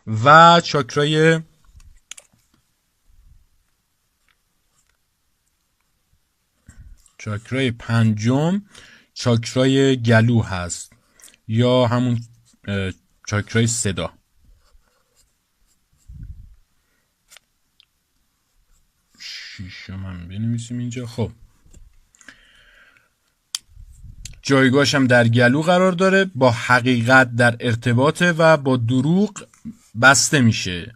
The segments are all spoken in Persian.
و چاکرای پنجم چاکرای گلو هست یا همون چاکرای صدا. شیشم هم بنویسیم اینجا. خب جایگاهش هم در گلو قرار داره، با حقیقت در ارتباطه و با دروغ بسته میشه.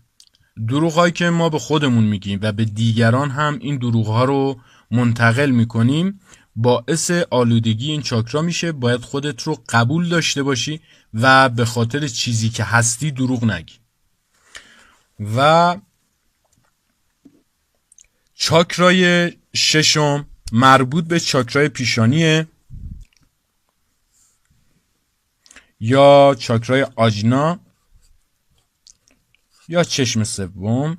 دروغ هایی که ما به خودمون میگیم و به دیگران هم این دروغ ها رو منتقل میکنیم باعث آلودگی این چاکرا میشه. باید خودت رو قبول داشته باشی و به خاطر چیزی که هستی دروغ نگی. و چاکرای ششم مربوط به چاکرای پیشانیه یا چاکرای آجنا یا چشم سوم.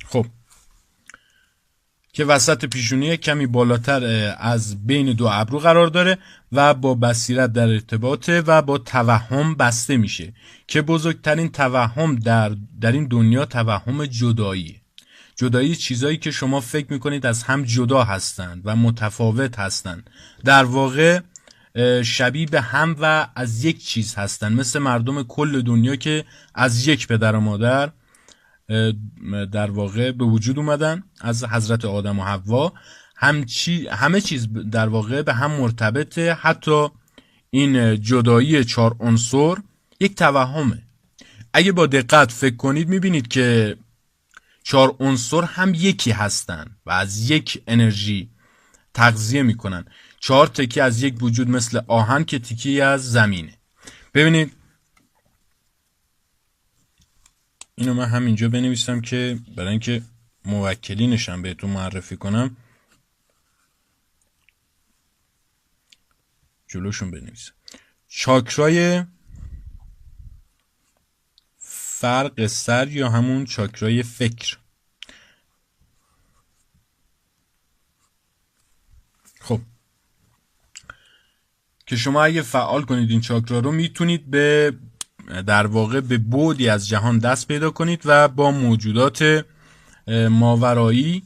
خب که وسط پیشونی کمی بالاتر از بین دو ابرو قرار داره و با بصیرت در ارتباطه و با توهم بسته میشه که بزرگترین توهم در این دنیا توهم جداییه. جدایی چیزایی که شما فکر میکنید از هم جدا هستند و متفاوت هستند، در واقع شبیه به هم و از یک چیز هستند، مثل مردم کل دنیا که از یک پدر و مادر در واقع به وجود اومدن، از حضرت آدم و حوا. همه چیز در واقع به هم مرتبطه. حتی این جدایی 4 عنصر یک توهمه. اگه با دقت فکر کنید میبینید که 4 عنصر هم یکی هستن و از یک انرژی تغذیه میکنن. 4 تکی از یک وجود مثل آهن که تکی از زمینه. ببینید اینو من همینجا بنویسم که برای اینکه موکلینشم بهتون معرفی کنم جلوشون بنویسم. چاکرای فرق سر یا همون چاکرای فکر. خب که شما اگه فعال کنید این چاکرا رو میتونید در واقع به بعدی از جهان دست پیدا کنید و با موجودات ماورایی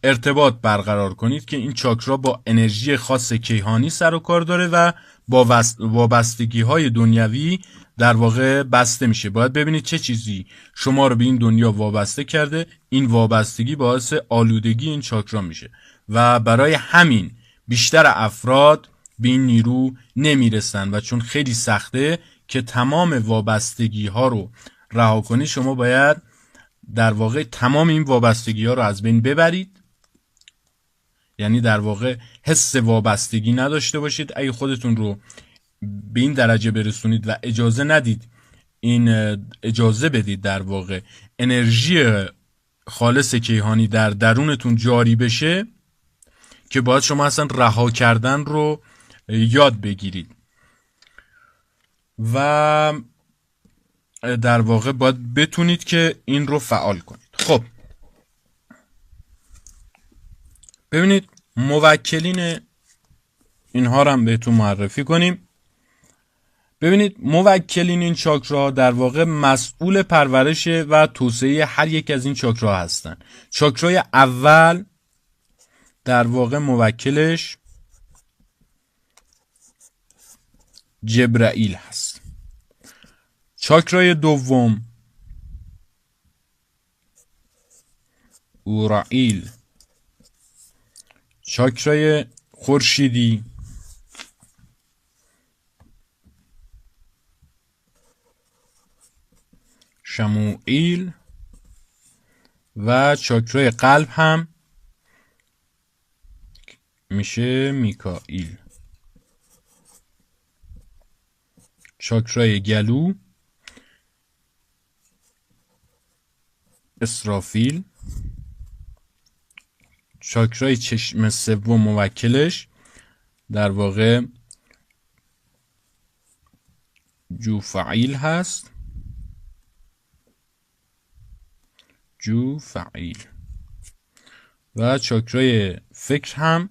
ارتباط برقرار کنید که این چاکرا با انرژی خاص کیهانی سر و کار داره و با وابستگی های دنیوی در واقع بسته میشه. باید ببینید چه چیزی شما رو به این دنیا وابسته کرده. این وابستگی باعث آلودگی این چاکرا میشه و برای همین بیشتر افراد به این نیرو نمیرسن و چون خیلی سخته که تمام وابستگی ها رو رها کنید، شما باید در واقع تمام این وابستگی ها رو از بین ببرید. یعنی در واقع حس وابستگی نداشته باشید. اگه خودتون رو به این درجه برسونید و اجازه بدید در واقع انرژی خالص کیهانی در درونتون جاری بشه، که باید شما اصلا رها کردن رو یاد بگیرید و در واقع باید بتونید که این رو فعال کنید. خب ببینید موکلین اینها رو هم بهتون معرفی کنیم. ببینید موکلین این چاکرا در واقع مسئول پرورش و توسعه هر یک از این چاکرا هستن. چاکرای اول در واقع موکلش جبرائیل هست. چاکرای دوم اورائیل. چاکرای خورشیدی شموئیل و چاکرای قلب هم میشه میکائیل. چاکرای گلو اسرافیل. چاکرای چشم سوم موکلش در واقع جوفعیل هست. جوفعیل. و چاکرای فکر هم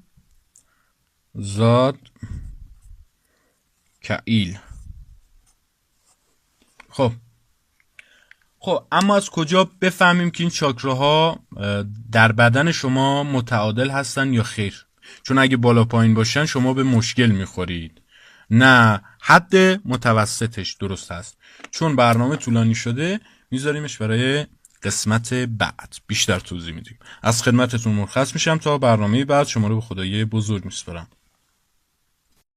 زاد کائیل. خب اما از کجا بفهمیم که این چاکراها در بدن شما متعادل هستن یا خیر؟ چون اگه بالا پایین باشن شما به مشکل میخورید. نه، حد متوسطش درست هست. چون برنامه طولانی شده میذاریمش برای قسمت بعد بیشتر توضیح میدیم. از خدمتتون مرخص میشم تا برنامه بعد. شما رو به خدای بزرگ میسپارم.